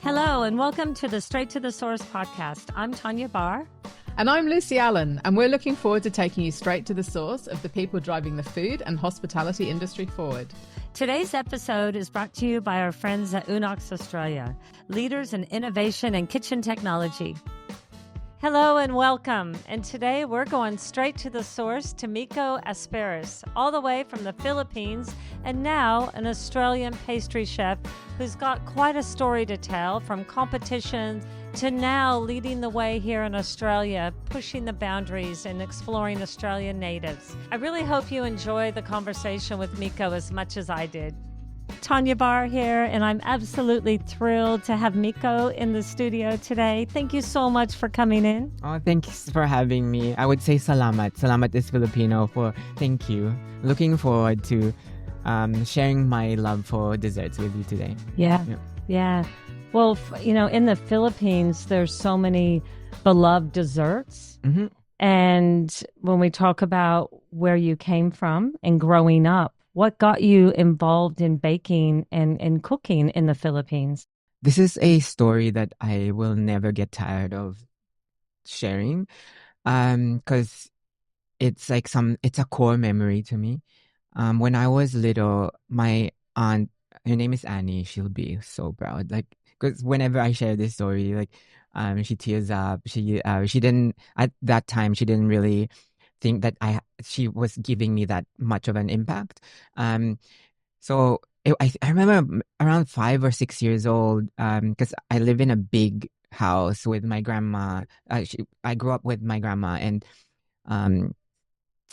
Hello, and welcome to the Straight to the Source podcast. I'm Tawnya Bahr. And I'm Lucy Allen, and we're looking forward to taking you straight to the source of the people driving the food and hospitality industry forward. Today's episode is brought to you by our friends at Unox Australia, leaders in innovation and kitchen technology. Hello and welcome. And today we're going straight to the source to Miko Aspiras, all the way from the Philippines, and now an Australian pastry chef who's got quite a story to tell, from competitions to now leading the way here in Australia, pushing the boundaries and exploring Australian natives. I really hope you enjoy the conversation with Miko as much as I did. Tawnya Bahr here, and I'm absolutely thrilled to have Miko in the studio today. Thank you so much for coming in. Oh, thanks for having me. I would say salamat. Salamat is Filipino for thank you. Looking forward to sharing my love for desserts with you today. Yeah. Well, in the Philippines, there's so many beloved desserts. Mm-hmm. And when we talk about where you came from and growing up, what got you involved in baking and cooking in the Philippines? This is a story that I will never get tired of sharing, because it's like it's a core memory to me. When I was little, my aunt, her name is Annie, she'll be so proud. Like, because whenever I share this story, like, she tears up. She didn't, at that time, she didn't really think that she was giving me that much of an impact. So I remember around 5 or 6 years old, because I live in a big house with my grandma. I grew up with my grandma and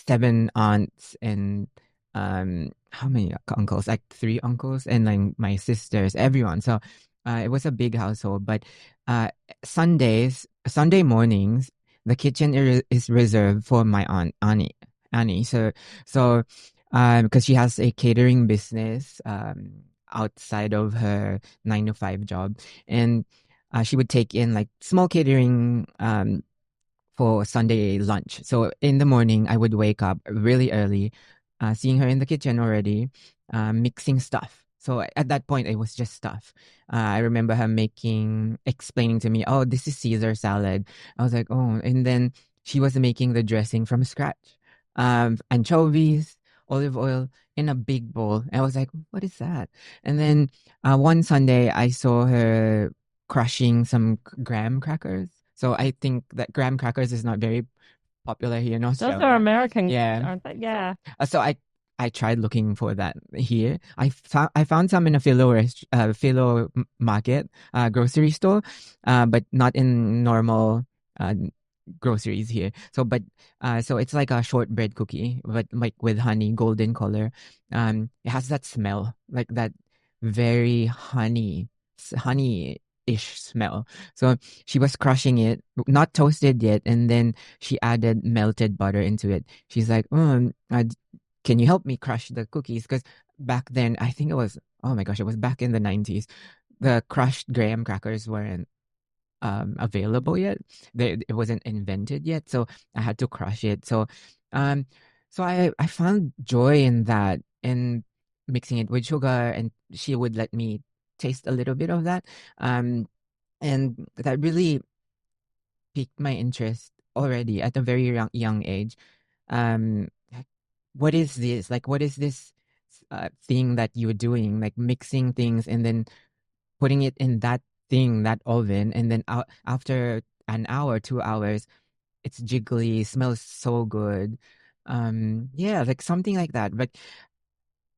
7 aunts and how many uncles? Like 3 uncles and like my sisters, everyone. So it was a big household. But Sunday mornings, the kitchen is reserved for my aunt Annie. So because she has a catering business outside of her 9 to 5 job, and she would take in like small catering for Sunday lunch. So in the morning, I would wake up really early, seeing her in the kitchen already, mixing stuff. So at that point, it was just stuff. I remember her explaining to me, oh, this is Caesar salad. I was like, oh, and then she was making the dressing from scratch. Anchovies, olive oil in a big bowl. I was like, what is that? And then one Sunday, I saw her crushing some graham crackers. So I think that graham crackers is not very popular here in Australia. Those are American, yeah. aren't they? Yeah. So I tried looking for that here. I found some in a Philo market, grocery store, but not in normal groceries here. So it's like a shortbread cookie, but like with honey, golden color. It has that smell, like that very honey-ish smell. So she was crushing it, not toasted yet, and then she added melted butter into it. She's like, can you help me crush the cookies? Because back then, I think it was back in the 90s. The crushed graham crackers weren't available yet. It wasn't invented yet. So I had to crush it. So I found joy in that, in mixing it with sugar, and she would let me taste a little bit of that. And that really piqued my interest already at a very young age. What is this? Like, what is this thing that you're doing? Like mixing things and then putting it in that oven, and then after an hour, 2 hours, it's jiggly, smells so good. Like something like that. But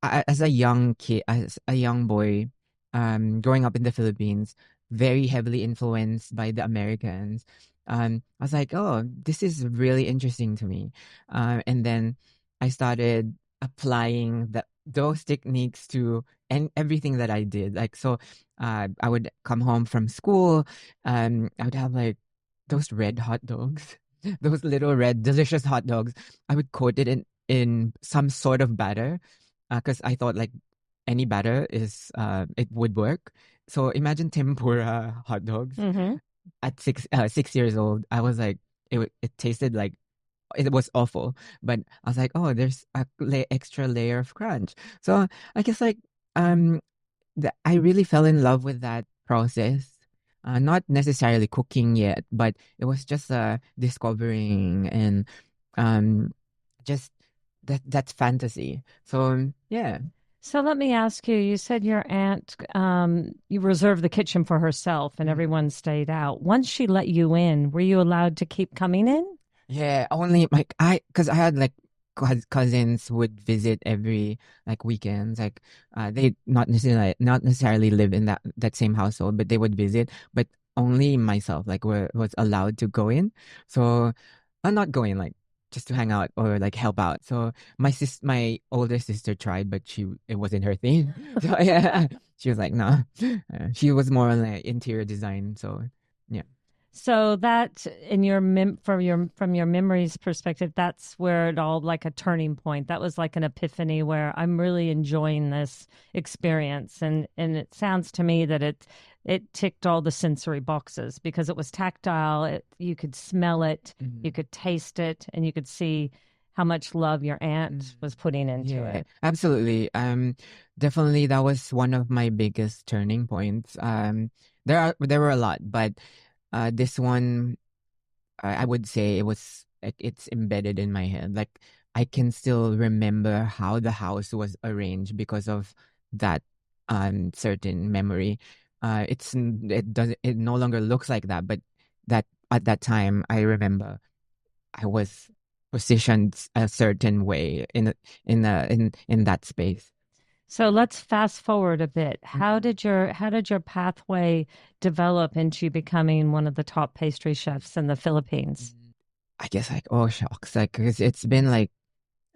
as a young kid, as a young boy, growing up in the Philippines, very heavily influenced by the Americans, I was like, oh, this is really interesting to me. And then I started applying those techniques to everything that I did. Like, so I would come home from school, I would have like those red hot dogs, those little red delicious hot dogs. I would coat it in some sort of batter, because I thought like any batter is it would work. So imagine tempura hot dogs. Mm-hmm. At 6 years old, I was like, it tasted like, it was awful, but I was like, oh, there's a extra layer of crunch. So I guess like I really fell in love with that process not necessarily cooking yet, but it was just discovering and um, just that's fantasy. So yeah. So let me ask you, you said your aunt, you reserved the kitchen for herself and Mm. everyone stayed out. Once she let you in, were you allowed to keep coming in? Yeah, only like because I had like cousins would visit every like weekends. Like they not necessarily live in that same household, but they would visit. But only myself like was allowed to go in. So I'm not going like just to hang out or like help out. So my older sister tried, but it wasn't her thing. So yeah, she was like, no. She was more on like interior design. So yeah. So that in your from your memories perspective, that's where it all like a turning point. That was like an epiphany where I'm really enjoying this experience, and it sounds to me that it ticked all the sensory boxes because it was tactile. You could smell it, you Mhm. could taste it, and you could see how much love your aunt was putting into Yeah, it. absolutely. Definitely that was one of my biggest turning points. There were a lot, but this one I would say it was like it's embedded in my head. Like I can still remember how the house was arranged because of that certain memory. It no longer looks like that, but that at that time I remember I was positioned a certain way in that space. So let's fast forward a bit. Mhm. How did your pathway develop into becoming one of the top pastry chefs in the Philippines? I guess like oh shucks, like 'cause it's been like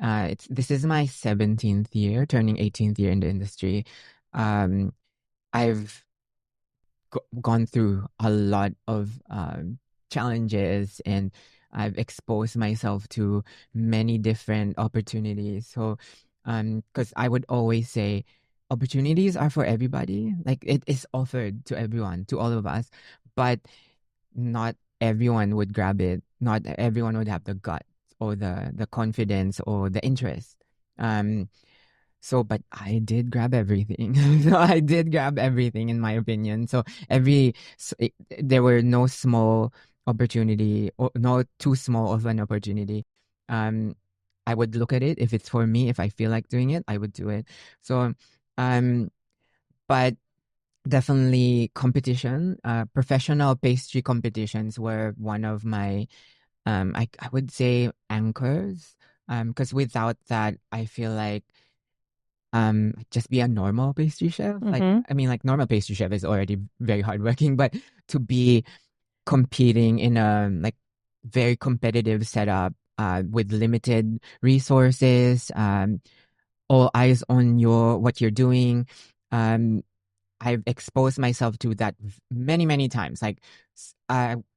it's this is my 17th year, turning 18th year in the industry. Um, I've gone through a lot of challenges and I've exposed myself to many different opportunities. So, because I would always say opportunities are for everybody, like it is offered to everyone, to all of us, but not everyone would grab it. Not everyone would have the guts or the confidence or the interest. Um, but I did grab everything. So I did grab everything, in my opinion. So there were no small opportunity or no too small of an opportunity. Um, I would look at it if it's for me. If I feel like doing it, I would do it. So, um, but definitely competition, professional pastry competitions were one of my, I would say anchors. Because without that, I feel like just be a normal pastry chef. Like, Hmm. I mean, like normal pastry chef is already very hardworking, but to be competing in a like very competitive setup, with limited resources, all eyes on what you're doing. Um, I've exposed myself to that many, many times. Like,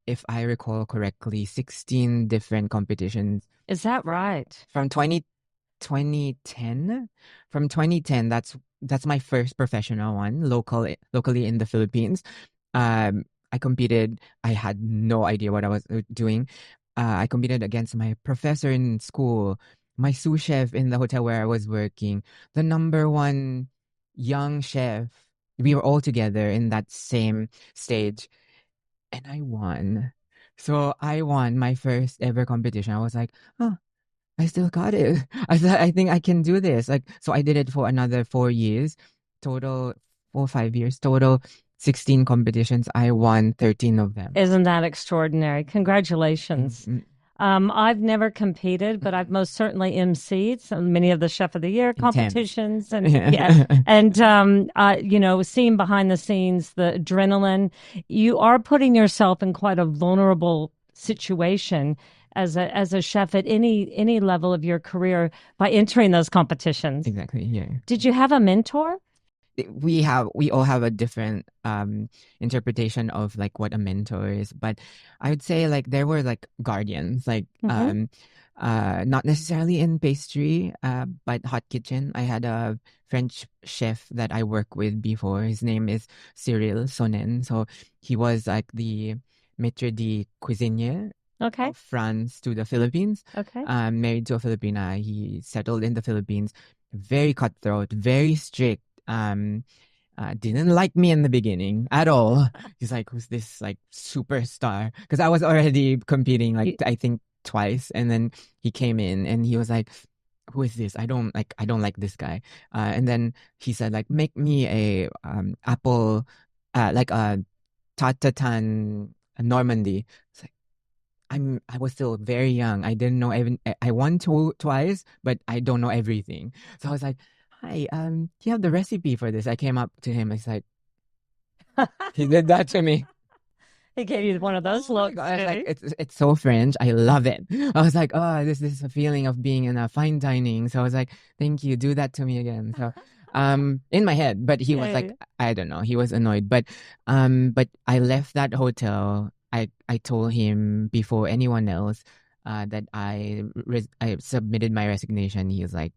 if I recall correctly, 16 different competitions Is that right? from 2010. From 2010, that's my first professional one, locally in the Philippines. I competed. I had no idea what I was doing. I competed against my professor in school, my sous chef in the hotel where I was working, the number one young chef. We were all together in that same stage, and I won. So I won my first ever competition. I was like, oh, I still got it. I think I can do this. Like, so I did it for another 4 years, total 4 5 years, total 16 competitions. I won 13 of them. Isn't that extraordinary? Congratulations. Mm, I've never competed, but I've most certainly emceed so many of the Chef of the Year intense. competitions, and yeah, Yeah. and seeing behind the scenes the adrenaline. You are putting yourself in quite a vulnerable situation as a chef at any level of your career by entering those competitions. Exactly. Yeah. Did you have a mentor? We all have a different interpretation of like what a mentor is, but I would say like there were like guardians, like Hmm. not necessarily in pastry, but hot kitchen. I had a French chef that I worked with before. His name is Cyril Sonnen. So he was like the maître d' cuisinier Okay. of France to the Philippines. Okay. Married to a Filipina. He settled in the Philippines. Very cutthroat, very strict. didn't like me in the beginning at all. He's like, who's this like superstar? Because I was already competing like I think twice, and then he came in and he was like, who is this? I don't like this guy. And then he said like, make me a apple, like a tartatan Normandy. It's like I was still very young. I didn't know even I won twice, but I don't know everything. So I was like, hi, do you have the recipe for this? I came up to him. I said, he did that to me. He gave you one of those looks. I was like, it's so French. I love it. I was like, oh, this is a feeling of being in a fine dining. So I was like, thank you. Do that to me again. So, in my head, but he was like, I don't know. He was annoyed, but I left that hotel. I told him before anyone else, that I submitted my resignation. He was like,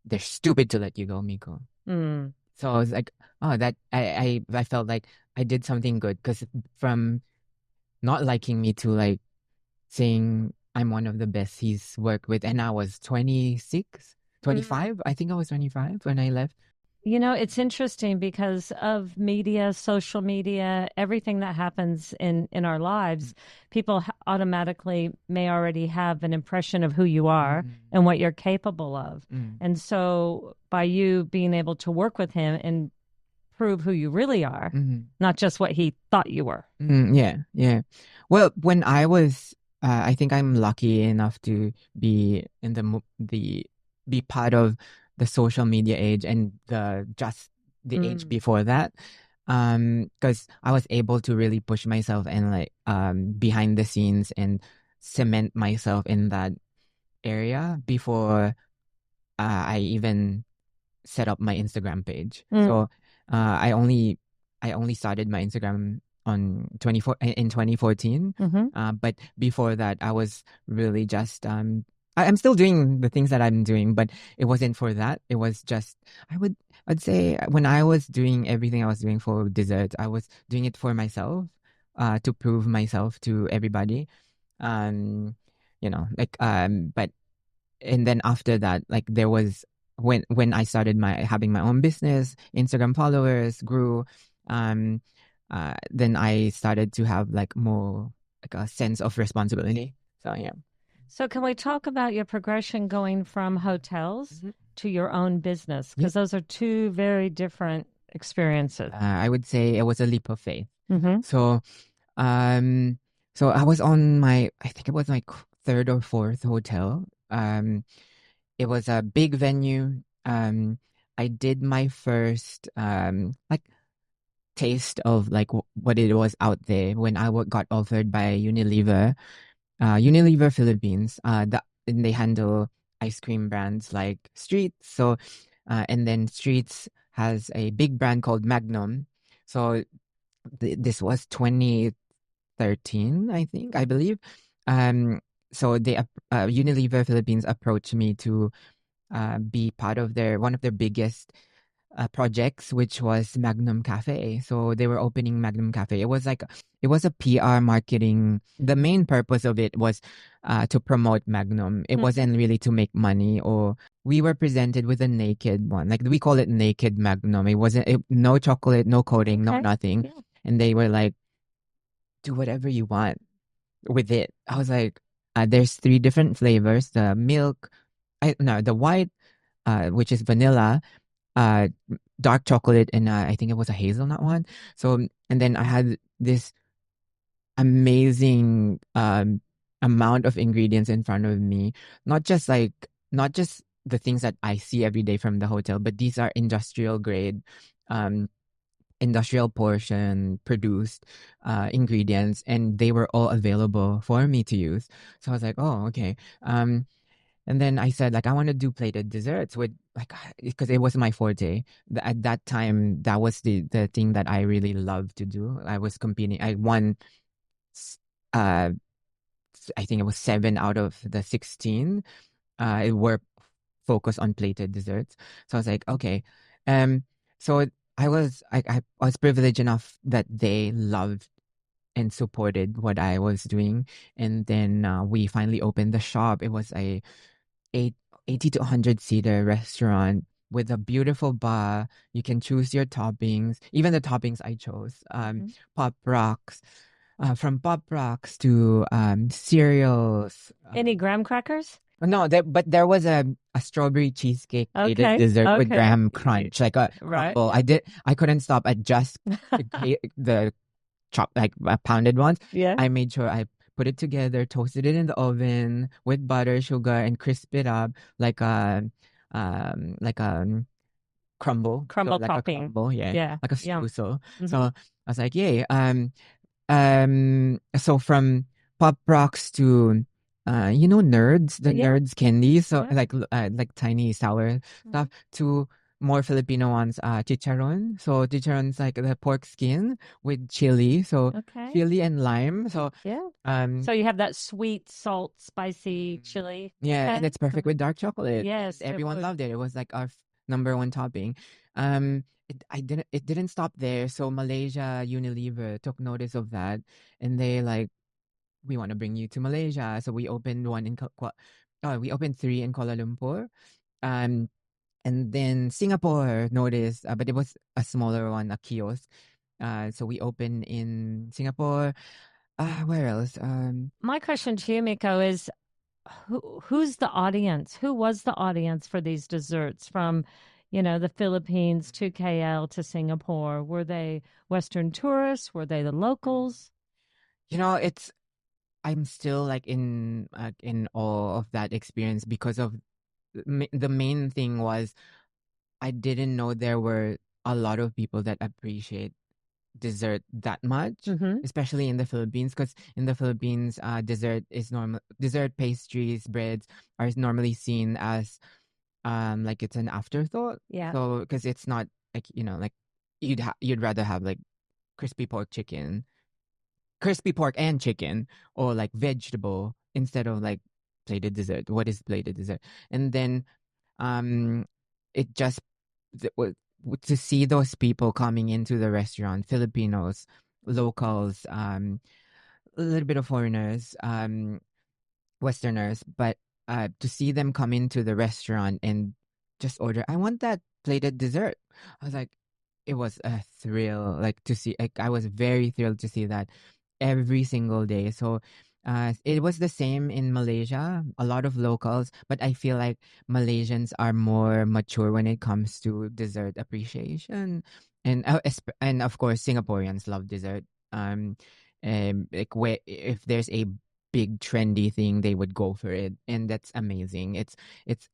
they're stupid to let you go, Miko. Mm. So I was like, oh, that I felt like I did something good, because from not liking me to like saying I'm one of the best he's worked with, and I was 26, 25. I think I was 25 when I left. You know, it's interesting because of media, social media, everything that happens in our lives, people automatically may already have an impression of who you are and what you're capable of. And so by you being able to work with him and prove who you really are, not just what he thought you were. Yeah. Well, when I was, I think I'm lucky enough to be in be part of the social media age and the age before that, because I was able to really push myself and like behind the scenes and cement myself in that area before I even set up my Instagram page. So I only started my Instagram in 2014. But before that, I was really just I'm still doing the things that I'm doing, but it wasn't for that. It was just I'd say when I was doing everything I was doing for desserts, I was doing it for myself, to prove myself to everybody. But and then after that, like there was when I started having my own business, Instagram followers grew. Then I started to have like more like a sense of responsibility. So yeah. So can we talk about your progression going from hotels to your own business? Because those are two very different experiences. I would say it was a leap of faith. So, so I was on I think it was my third or fourth hotel. It was a big venue. I did my first like taste of like what it was out there when I got offered by Unilever, Unilever Philippines. And they handle ice cream brands like Streets. So, and then Streets has a big brand called Magnum. So this was 2013, I believe. So they Unilever Philippines approached me to be part of one of their biggest projects, which was Magnum Cafe. So they were opening Magnum Cafe. It was a PR marketing. The main purpose of it was to promote Magnum. It wasn't really to make money. Or we were presented with a naked one, like we call it naked Magnum. It wasn't no chocolate, no coating, no nothing. Yeah. And they were like, do whatever you want with it. I was like, there's 3 different flavors: the milk, the white, which is vanilla, dark chocolate, and I think it was a hazelnut one. So, and then I had this amazing amount of ingredients in front of me. Not just the things that I see every day from the hotel, but these are industrial grade, industrial portion produced ingredients, and they were all available for me to use. So I was like, oh, okay. And then I said, like, I want to do plated desserts with, like, because it was my forte. At that time, that was the thing that I really loved to do. I was competing. I won, I think it was 7 out of the 16. Were focused on plated desserts. So I was like, okay. So I was privileged enough that they loved and supported what I was doing. And then we finally opened the shop. It was a 80 to 100 seater restaurant. with a beautiful bar. You can choose your toppings. Even the toppings I chose, pop rocks, from pop rocks to cereals. Any graham crackers? No, but there was a strawberry cheesecake plated Okay. dessert with Okay. graham crunch, like a Right. crumble. I couldn't stop at just the chopped, like pounded ones. Yeah. I made sure I put it together, toasted it in the oven with butter, sugar, and crisp it up like a crumble. So Crumble like a topping. crumble, yeah, Yeah. like a Yum. streusel. So Mhm. I was like, yay. So from pop rocks to nerds, the Yeah. nerds candies, so Yeah. like tiny sour Mhm. stuff, to more Filipino ones, chicharron. So chicharron's like the pork skin with chili, so Okay. chili and lime. So Yeah. um So you have that sweet, salt, spicy chili. yeah, and Okay. it's perfect with dark chocolate, and Yes, it everyone would. loved it. It was like our number one topping. It didn't stop there. So Malaysia Unilever took notice of that, and they like, we want to bring you to Malaysia. So we opened we opened three in Kuala Lumpur. Um, and then Singapore noticed, but it was a smaller one, a kiosk. So we opened in Singapore. Where else? My question to you, Miko, is who's the audience? Who was the audience for these desserts from, the Philippines to KL to Singapore? Were they Western tourists? Were they the locals? It's I'm still like in awe of that experience because of the main thing was I didn't know there were a lot of people that appreciate dessert that much, Mm-hmm. especially in the Philippines. Because in the Philippines, dessert pastries, breads are normally seen as like it's an afterthought. Yeah. So because it's not like like you'd rather have like crispy pork chicken, crispy pork and chicken, or like vegetable instead of like plated dessert. What is plated dessert? And then um it just to see those people coming into the restaurant, Filipinos, locals, a little bit of foreigners, Westerners, but to see them come into the restaurant and just order, I want that plated dessert. I was like, it was a thrill, like to see. Like I was very thrilled to see that every single day. So, it was the same in Malaysia. A lot of locals, but I feel like Malaysians are more mature when it comes to dessert appreciation, and of course Singaporeans love dessert. Like where if there's a big trendy thing, they would go for it, and that's amazing. It's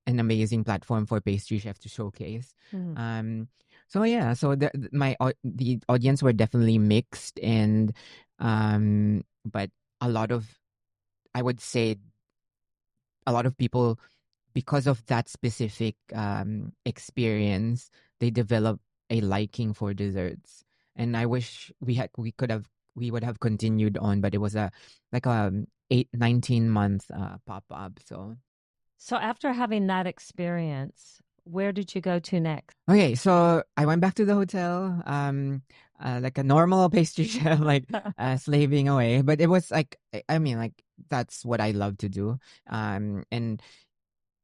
an amazing platform for pastry chef to showcase. Mhm. So yeah, so the audience were definitely mixed, and but a lot of, I would say, a lot of people, because of that specific experience, they develop a liking for desserts. And I wish we would have continued on, but it was a like a 19 month pop up. So So after having that experience, where did you go to next? okay, so I went back to the hotel, like a normal pastry chef, like slaving away. But it was like, I mean, like that's what I love to do. And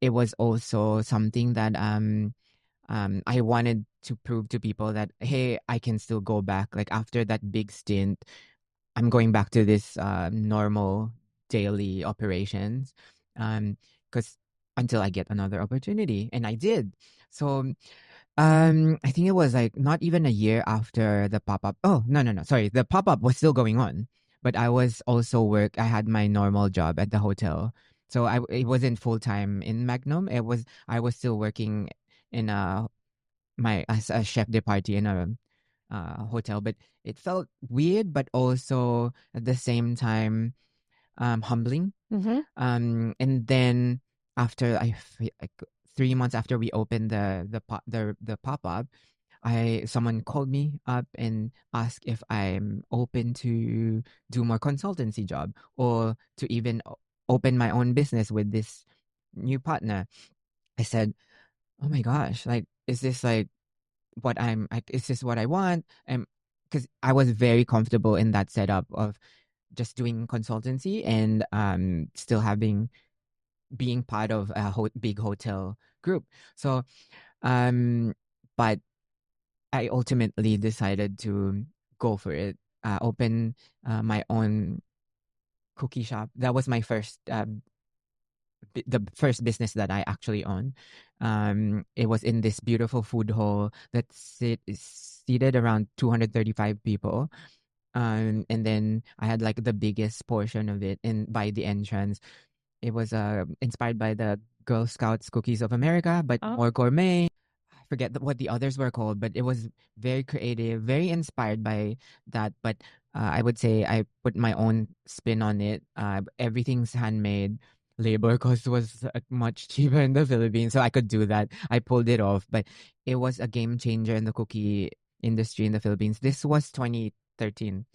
it was also something that I wanted to prove to people that, hey, I can still go back. Like after that big stint, I'm going back to this normal daily operations, because until I get another opportunity, and I did. So I think it was like not even a year after the pop up. Oh, no, no, no. Sorry. The pop up was still going on, but I was also I had my normal job at the hotel. So it wasn't full time in Magnum. I was still working in as a chef de partie in a hotel, but it felt weird, but also at the same time humbling. Mm-hmm. And then after like 3 months after we opened the pop up, someone called me up and asked if I'm open to do more consultancy job, or to even open my own business with this new partner. I said, "Oh my gosh, like is this like what I'm like, is this what I want?" And because I was very comfortable in that setup of just doing consultancy and still being part of a big hotel group. So Um, but I ultimately decided to go for it. Open my own cookie shop. That was my first the first business that I actually own. It was in this beautiful food hall that is seated around 235 people. And then I had like the biggest portion of it in by the entrance. It was inspired by the Girl Scouts Cookies of America, but Oh, more gourmet. I forget what the others were called, but it was very creative, very inspired by that. But I would say I put my own spin on it. Everything's handmade. Labor cost was much cheaper in the Philippines, so I could do that. I pulled it off, but it was a game changer in the cookie industry in the Philippines. This was 2013,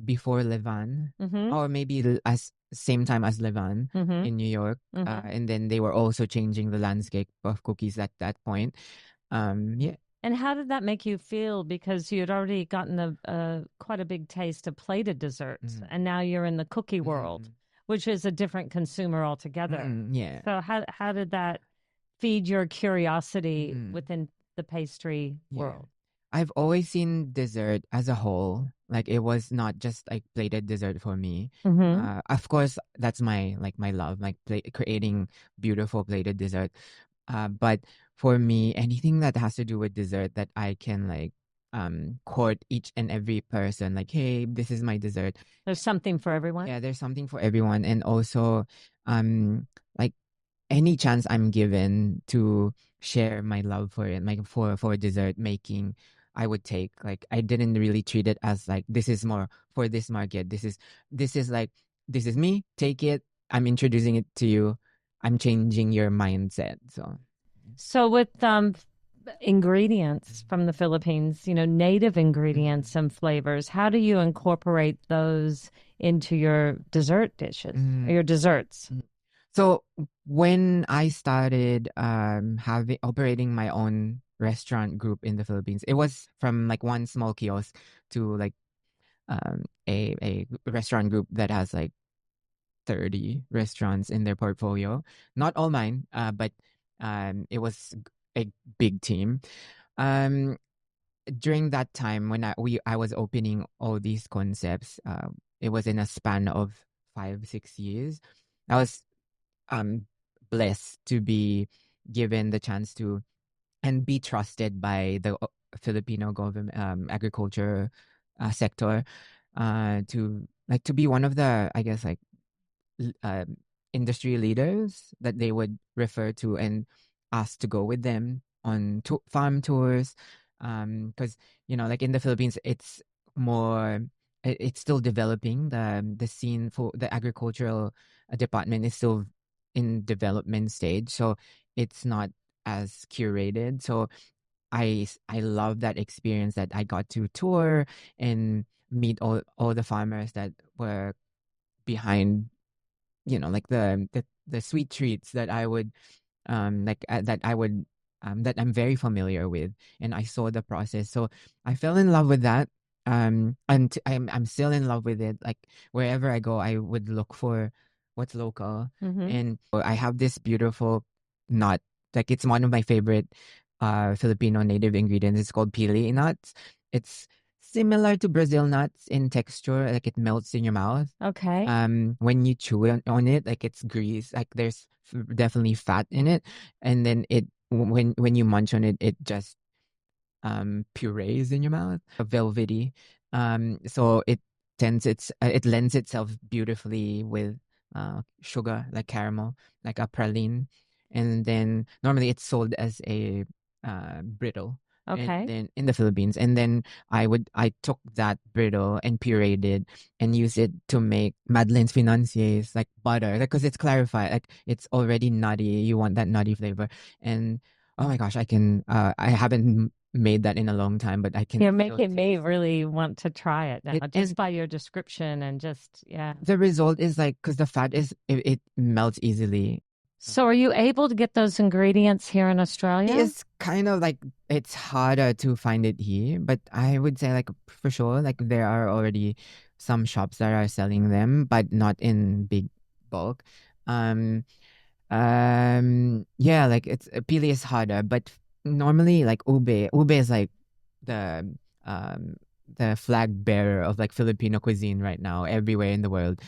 before Levan, mm-hmm, or maybe as same time as Levan mm-hmm, in New York. mm-hmm. And then they were also changing the landscape of cookies at that point. Yeah. And how did that make you feel? Because you had already gotten a quite a big taste of plated desserts, Mm, and now you're in the cookie world, mm, which is a different consumer altogether. yeah. So how did that feed your curiosity Mm, within the pastry yeah. world? I've always seen dessert as a whole. Like it was not just like plated dessert for me. Mm-hmm. Of course, that's my love, like creating beautiful plated dessert. But for me, anything that has to do with dessert that I can like court each and every person, like, hey, this is my dessert. There's something for everyone. Yeah, there's something for everyone. And also um like any chance I'm given to share my love for it, like for dessert making, I would take. Like I didn't really treat it as like this is more for this market. This is like this is me. Take it. I'm introducing it to you. I'm changing your mindset. So So with ingredients from the Philippines, native ingredients and flavors, how do you incorporate those into your dessert dishes or mm, your desserts? mm. So when I started having operating my own restaurant group in the Philippines, it was from like one small kiosk to like a restaurant group that has like 30 restaurants in their portfolio. Not all mine, but it was a big team. Um, During that time when I was opening all these concepts, it was in a span of 5-6 years. I was blessed to be given the chance to and be trusted by the Filipino government agriculture sector to be one of the, I guess, like l- um, industry leaders that they would refer to and ask to go with them on farm tours. Because like in the Philippines, it's more, it's still developing. The scene for the agricultural department is still in development stage, so it's not as curated. So I love that experience that I got to tour and meet all the farmers that were behind, like the sweet treats that I would that I would that I'm very familiar with, and I saw the process. So I fell in love with that. And I'm still in love with it. Like wherever I go, I would look for what's local. Mm-hmm. And I have this beautiful nut. Like it's one of my favorite Filipino native ingredients. It's called pili nuts. It's similar to Brazil nuts in texture. Like it melts in your mouth. Okay. When you chew on it, like it's grease, like there's definitely fat in it, and then when you munch on it, it just purees in your mouth, velvety. So it lends itself beautifully with sugar, like caramel, like a praline. And then normally it's sold as a brittle, and Okay. then in the Philippines. And then I took that brittle and pureed it and used it to make Madeleines financiers, like butter, because it's clarified, like it's already nutty. You want that nutty flavor. And oh my gosh, I haven't made that in a long time, but I can You're still making me taste really want to try it now, it. just And by your description and just, yeah. the result is like, because the fat it melts easily. So are you able to get those ingredients here in Australia? It's kind of like it's harder to find it here, but I would say like for sure, like there are already some shops that are selling them, but not in big bulk. Yeah, like it's pili is harder, but normally like ube is like the um the flag bearer of like Filipino cuisine right now everywhere in the world.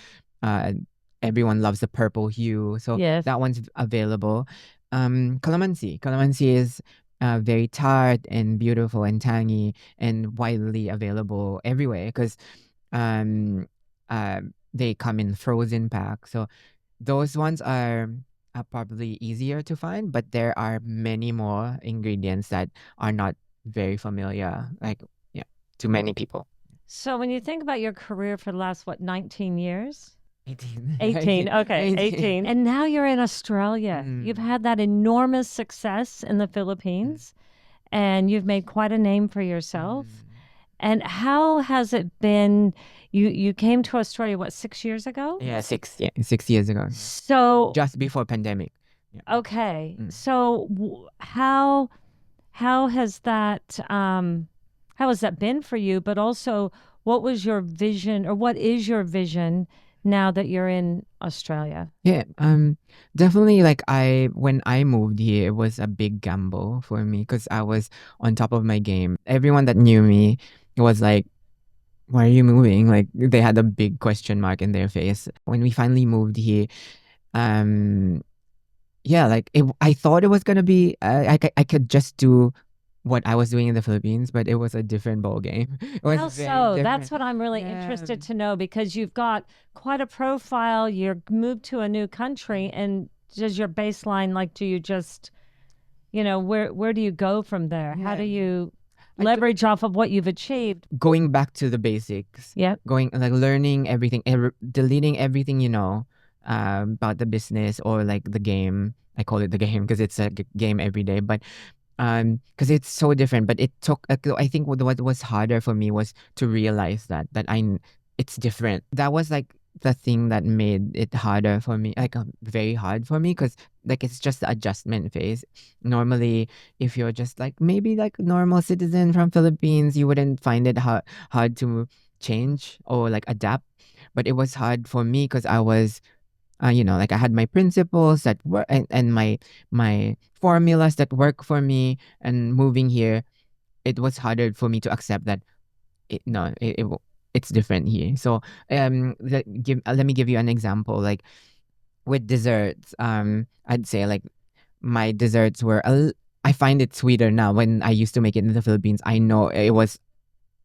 Uh, Everyone loves the purple hue, so Yes. that one's available. Calamansi is very tart and beautiful and tangy and widely available everywhere because um uh they come in frozen packs. So those ones are probably easier to find, but there are many more ingredients that are not very familiar, like, yeah, to many people. So when you think about your career for the last, what, 19 years? 18. 18. Okay, 18. And now you're in Australia. You've had that enormous success in the Philippines and you've made quite a name for yourself. And how has it been? You came to Australia, what, 6 years ago? Yeah, 6 years ago. So, Just before pandemic. Yeah. okay. So how has that been for you? But also, what was your vision, or what is your vision now that you're in Australia? Yeah, definitely. Like when I moved here, it was a big gamble for me because I was on top of my game. Everyone that knew me was like, "Why are you moving?" Like they had a big question mark in their face. When we finally moved here, um, yeah, like I thought it was gonna be, I could just do what I was doing in the Philippines, but it was a different ball game. It was How very so? different. That's what I'm really interested to know, because you've got quite a profile. You're moved to a new country, and does your baseline, like, do you just, where do you go from there? How do you leverage off of what you've achieved? Going back to the basics. Yeah. Going like learning everything, deleting everything about the business or like the game. I call it the game because it's a game every day, but because it's so different. But it took, I think what was harder for me was to realize that it's different. That was like the thing that made it harder for me, like very hard for me, because like it's just the adjustment phase. Normally, if you're just like maybe like normal citizen from Philippines, you wouldn't find it hard to change or like adapt. But it was hard for me because I was like I had my principles that work, and my formulas that work for me. And moving here, it was harder for me to accept that it no it, it w- it's different here. So let me give you an example. Like with desserts, I'd say like my desserts were I find it sweeter now. When I used to make it in the Philippines, I know it was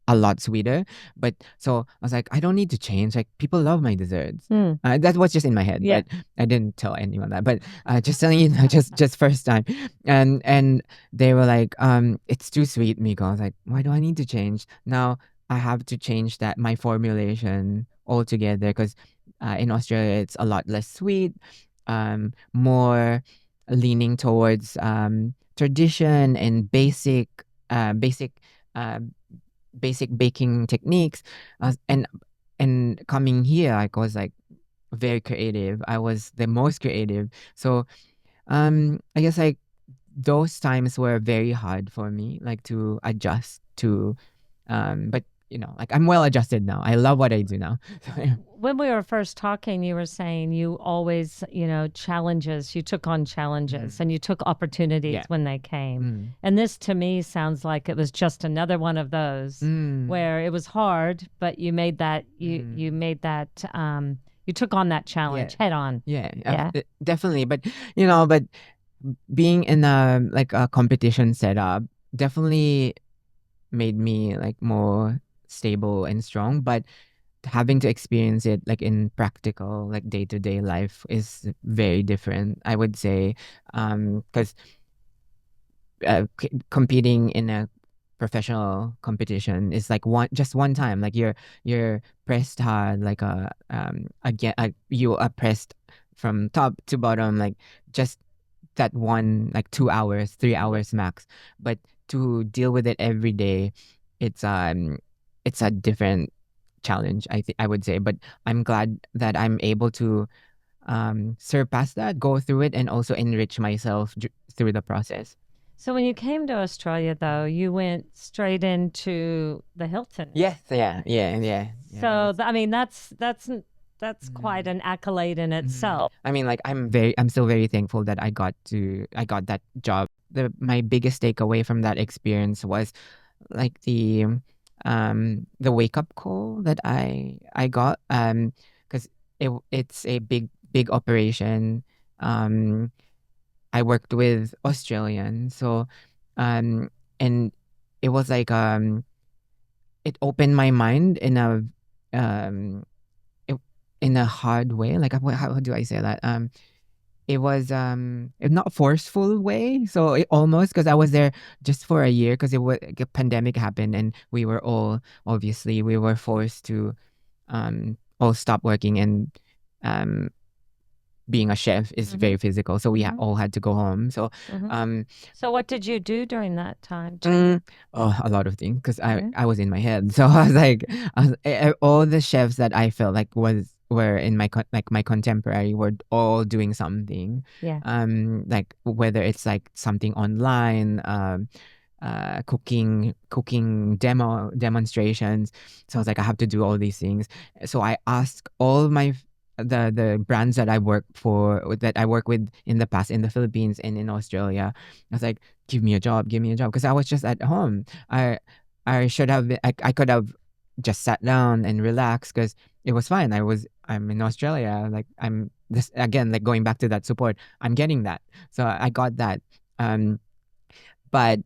a lot sweeter. But so I was like, I don't need to change. Like people love my desserts. That was just in my head, Yeah. but I didn't tell anyone that. But just telling you, just first time, and they were like, it's too sweet, Miko. I was like, why do I need to change now? I have to change that my formulation altogether because in Australia it's a lot less sweet, more leaning towards tradition and basic uh, basic baking techniques. And coming here, I was like very creative. I was the most creative. So I guess like those times were very hard for me, like to adjust to but like I'm well adjusted now. I love what I do now. So, yeah. When we were first talking, you were saying you always, challenges, you took on challenges and you took opportunities when they came. And this to me sounds like it was just another one of those where it was hard, but you made that, you made that, you took on that challenge head on. Yeah, definitely. But, but being in a competition setup definitely made me like more stable and strong. But having to experience it like in practical, like day-to-day life is very different, I would say. Because competing in a professional competition is like just one time. Like you're pressed hard, like again, you are pressed from top to bottom, like just that one, like 2 hours, 3 hours max. But to deal with it every day, it's a different challenge, I would say. But I'm glad that I'm able to surpass that, go through it, and also enrich myself through the process. So when you came to Australia, though, you went straight into the Hilton. Yes, yeah. So I mean, that's quite an accolade in itself. I mean, like I'm still very thankful that I got that job. my biggest takeaway from that experience was like the wake up call that I got, because it's a big operation. I worked with Australian, so um and it was like it opened my mind in um it, in a hard way. Like how do I say that? It was if not forceful way. So it almost, because I was there just for a year, because it was like, a pandemic happened and we were all, obviously we were forced to all stop working, and um being a chef is very physical, so we all had to go home. So So what did you do during that time? a lot of things, because I was in my head. So I was like, all the chefs that I felt like were in my like my contemporary were all doing something. Yeah. Like whether it's like something online, cooking demonstrations. So I was like, I have to do all these things. So I asked all my the brands that I work with in the past in the Philippines and in Australia. I was like, give me a job, because I was just at home. I should have been, I could have just sat down and relaxed, because it was fine. I'm in Australia, like I'm this again, like going back to that support, I'm getting that. So I got that. But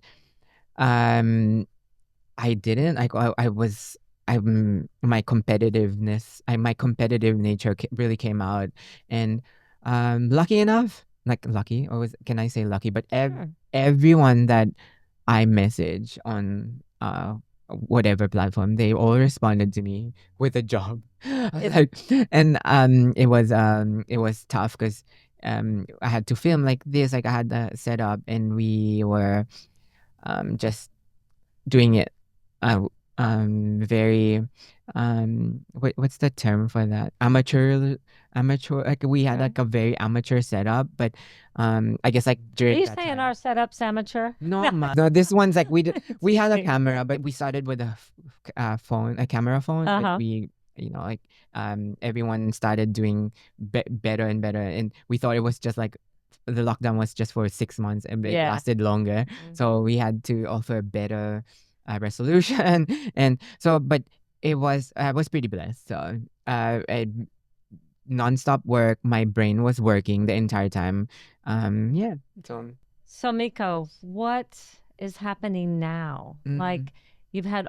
I didn't. I was. My competitiveness. My competitive nature really came out, and lucky enough, like lucky, or can I say lucky? But everyone that I message on whatever platform, they all responded to me with a job. Like, and it was tough, because I had to film like this. Like I had the setup, and we were just doing it very what's the term for that, amateur, like we had like a very amateur setup, but I guess like Are during you that saying time, our setup's amateur? no, this one's like we had a camera, but we started with a camera phone, but we, like everyone started doing better and better, and we thought it was just like the lockdown was just for 6 months, and it lasted longer. So we had to offer better resolution. And so, but I was pretty blessed. So I nonstop work, my brain was working the entire time. Yeah. So Miko, what is happening now? Like you've had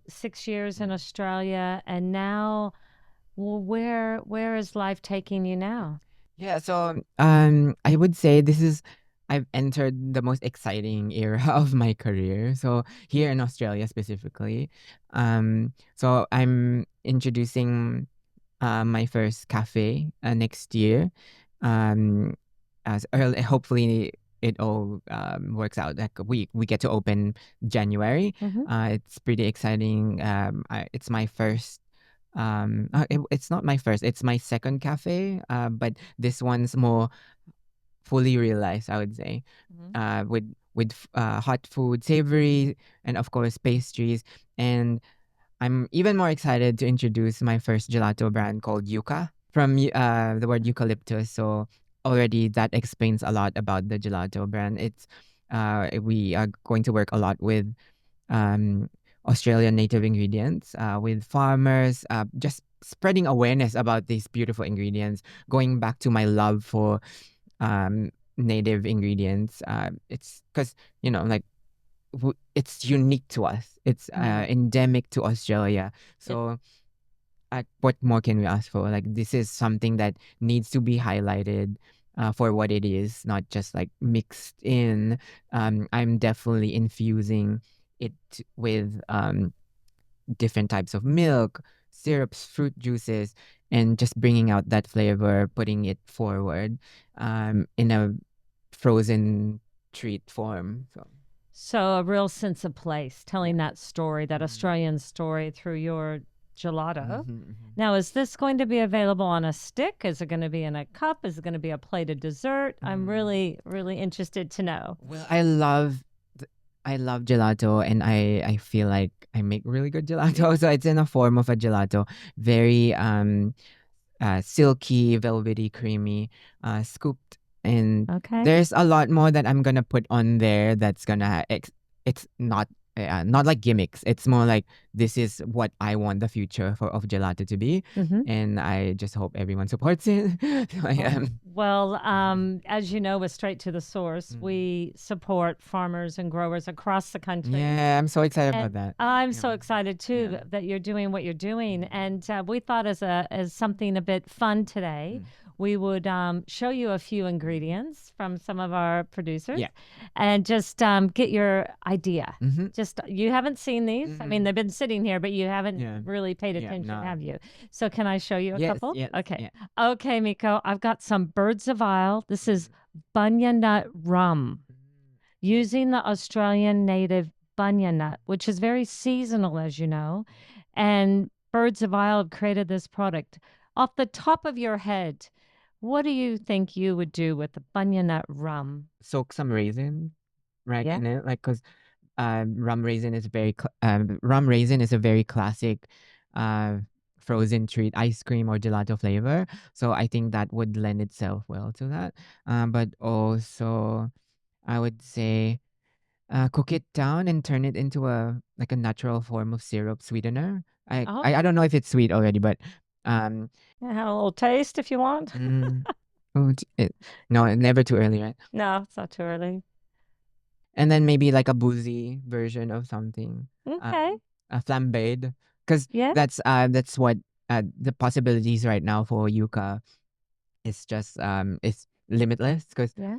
6 years in Australia, and now, well, where is life taking you now? Yeah, so I would say I've entered the most exciting era of my career. So here in Australia specifically. So I'm introducing my first cafe next year. Um as early, hopefully it all works out. Like we get to open January. It's pretty exciting. It's my first it's not my first, it's my second cafe, but this one's more fully realized, I would say. With hot food, savory, and of course pastries. And I'm even more excited to introduce my first gelato brand called Yuca, from the word eucalyptus. So already that explains a lot about the gelato brand. It's we are going to work a lot with um, Australian native ingredients, with farmers, just spreading awareness about these beautiful ingredients. Going back to my love for native ingredients, it's because like it's unique to us. It's endemic to Australia. So what more can we ask for? Like this is something that needs to be highlighted for what it is, not just like mixed in. I'm definitely infusing it with different types of milk, syrups, fruit juices, and just bringing out that flavor, putting it forward in a frozen treat form. So a real sense of place, telling that story, that Australian story through your gelato. Now, is this going to be available on a stick? Is it going to be in a cup? Is it going to be a plated dessert? I'm really, really interested to know. Well, I love gelato, and I feel like I make really good gelato. So it's in a form of a gelato, very silky, velvety, creamy, scooped And Okay. there's a lot more that I'm gonna put on there that's gonna it's not like gimmicks. It's more like this is what I want the future for of gelato to be, Mm-hmm. and I just hope everyone supports it. Well, as you know, with Straight to the Source, we support farmers and growers across the country. Yeah, I'm so excited about And that. I'm Yeah. so excited too Yeah. that you're doing what you're doing. And we thought as something a bit fun today, we would show you a few ingredients from some of our producers, Yeah. and just get your idea. Mm-hmm. Just you haven't seen these. I mean, they've been sitting here, but you haven't Yeah. really paid Yeah, attention, no. have you? So can I show you a Yes, couple? yes, Okay. yeah. Okay, Miko, I've got some Birds of Isle. This is bunya nut rum using the Australian native bunya nut, which is very seasonal, as you know. And Birds of Isle have created this product. Off the top of your head, what do you think you would do with the bunya nut rum? Soak some raisin right Yeah. in it, like because rum raisin is a very classic uh frozen treat, ice cream or gelato flavor. So I think that would lend itself well to that. But also I would say cook it down and turn it into a natural form of syrup sweetener. I don't know if it's sweet already, but um Have a little taste if you want. mm, oh, no, never too early, right? No, it's not too early. And then maybe like a boozy version of something. Okay. A flambéed, because Yeah. that's what the possibilities right now for yuca is just is limitless, because Yeah.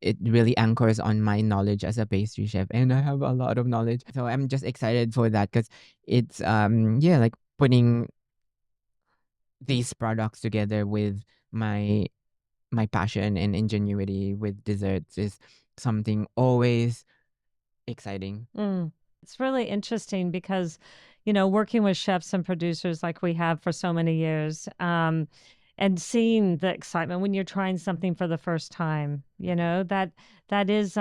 it really anchors on my knowledge as a pastry chef, and I have a lot of knowledge, so I'm just excited for that because it's yeah, like putting these products together with my my passion and ingenuity with desserts is something always exciting. It's really interesting because, you know, working with chefs and producers like we have for so many years, and seeing the excitement when you're trying something for the first time, you know, that is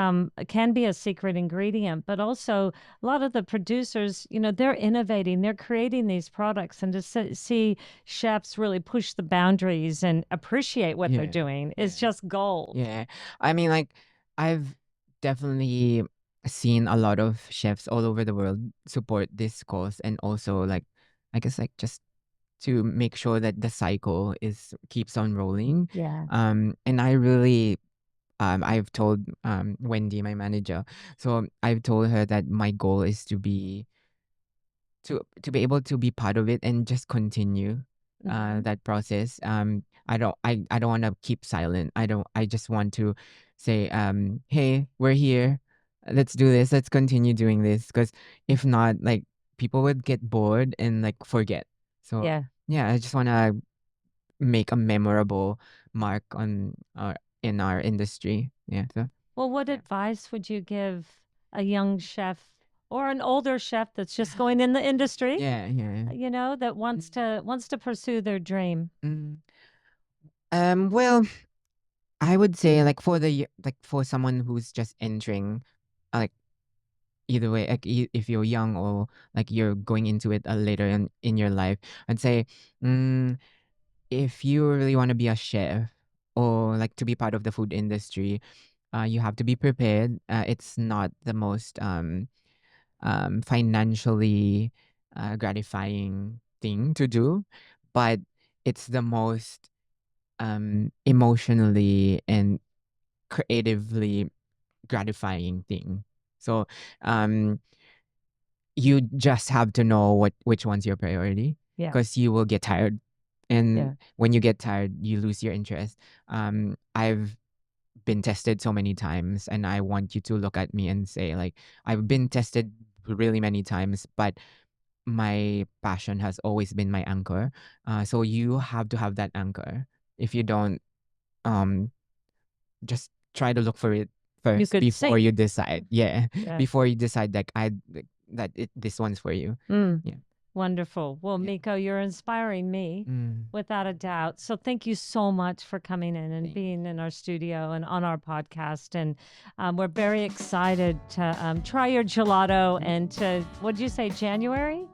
can be a secret ingredient, but also a lot of the producers, you know, they're innovating, they're creating these products, and to see chefs really push the boundaries and appreciate what they're Yeah. doing is just gold. Yeah. I mean, like, I've definitely seen a lot of chefs all over the world support this cause, and also like I guess like just to make sure that the cycle is keeps on rolling. Yeah. And I really I've told Wendy, my manager, so I've told her that my goal is to be able to be part of it and just continue that process. I don't want to keep silent. I just want to say hey, we're here, let's do this, let's continue doing this, because if not, like, people would get bored and like forget. So Yeah. yeah, I just want to make a memorable mark on our in our industry. Yeah, so Well, what advice would you give a young chef or an older chef that's just going in the industry, yeah. you know, that wants to pursue their dream? Mm. Well, I would say like like for someone who's just entering, like either way, like if you're young or like you're going into it later in your life, I'd say, mm, if you really want to be a chef or like to be part of the food industry, you have to be prepared. It's not the most financially gratifying thing to do, but it's the most emotionally and creatively gratifying thing. So um you just have to know which one's your priority, Yeah. because you will get tired, and Yeah. when you get tired you lose your interest. I've been tested so many times, and I want you to look at me and say, like, I've been tested really many times, but my passion has always been my anchor. So you have to have that anchor. If you don't, um just try to look for it You first could before sink. you decide. Yeah. Yeah. Before you decide like this one's for you. Yeah. Wonderful. Well, Yeah. Miko, you're inspiring me without a doubt. So thank you so much for coming in and being in our studio and on our podcast. And we're very excited to try your gelato and to, what did you say, January?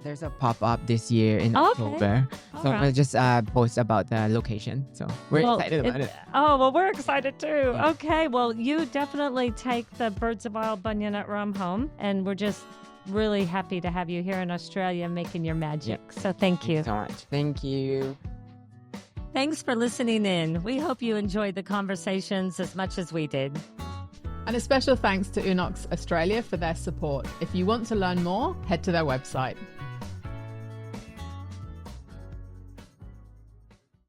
There's a pop-up this year in Okay. October. So right. we'll just post about the location. So we're excited about it. Oh, well, we're excited too. Okay. Well, you definitely take the Birds of Wild Bunyonut rum home. And we're just really happy to have you here in Australia making your magic. So thank you. Thank you so much. Thank you. Thanks for listening in. We hope you enjoyed the conversations as much as we did. And a special thanks to Unox Australia for their support. If you want to learn more, head to their website.